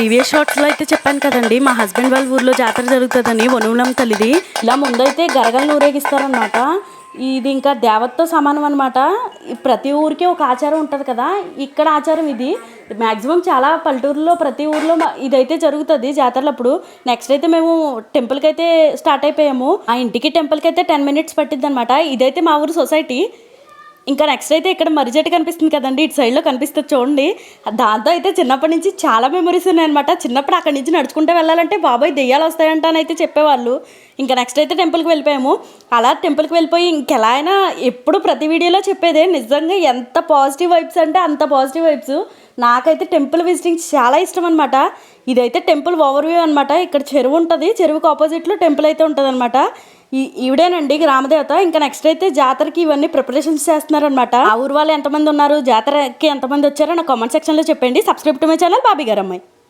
Previous షార్ట్స్లో అయితే చెప్పాను కదండి, మా హస్బెండ్ వాళ్ళ ఊర్లో జాతర జరుగుతుందని వనువులం తల్లిది. ఇలా ముందైతే గరగలను ఊరేగిస్తారనమాట. ఇది ఇంకా దేవతతో సమానం అనమాట. ప్రతి ఊరికి ఒక ఆచారం ఉంటుంది కదా, ఇక్కడ ఆచారం ఇది. మ్యాక్సిమం చాలా పల్లెటూరులో ప్రతి ఊర్లో ఇదైతే జరుగుతుంది జాతరలప్పుడు. నెక్స్ట్ అయితే మేము టెంపుల్కి అయితే స్టార్ట్ అయిపోయాము. ఆ ఇంటికి టెంపుల్కి అయితే 10 minutes పట్టిద్ది అనమాట. ఇదైతే మా ఊరు సొసైటీ. ఇంకా నెక్స్ట్ అయితే ఇక్కడ మర్రి చెట్టు కనిపిస్తుంది కదండి, ఇటు సైడ్లో కనిపిస్తుంది చూడండి. దాంతో అయితే చిన్నప్పటి నుంచి చాలా మెమరీస్ ఉన్నాయన్నమాట. చిన్నప్పుడు అక్కడి నుంచి నడుచుకుంటూ వెళ్ళాలంటే బాబాయ్ దెయ్యాలు వస్తాయంట అని అయితే చెప్పేవాళ్ళు. ఇంకా నెక్స్ట్ అయితే టెంపుల్కి వెళ్ళిపోయాము. అలా టెంపుల్కి వెళ్ళిపోయి ఇంకెలా అయినా ఎప్పుడు ప్రతి వీడియోలో చెప్పేదే, నిజంగా ఎంత పాజిటివ్ వైబ్స్ అంటే అంత పాజిటివ్ వైబ్స్. నాకైతే టెంపుల్ విజిటింగ్ చాలా ఇష్టం అనమాట. ఇదైతే టెంపుల్ ఓవర్ వ్యూ అనమాట. ఇక్కడ చెరువు ఉంటుంది, చెరువుకి ఆపోజిట్లో టెంపుల్ అయితే ఉంటుంది అనమాట. ఈవిడేనండి గ్రామదేవత. ఇంకా నెక్స్ట్ అయితే జాతరకి ఇవన్నీ ప్రిపరేషన్స్ చేస్తున్నారనమాట. ఆ ఊరు వాళ్ళు ఎంతమంది ఉన్నారు, జాతరకి ఎంతమంది వచ్చారో నా కామెంట్ సెక్షన్లో చెప్పండి. Subscribe to my channel Bobby గారు అమ్మాయి.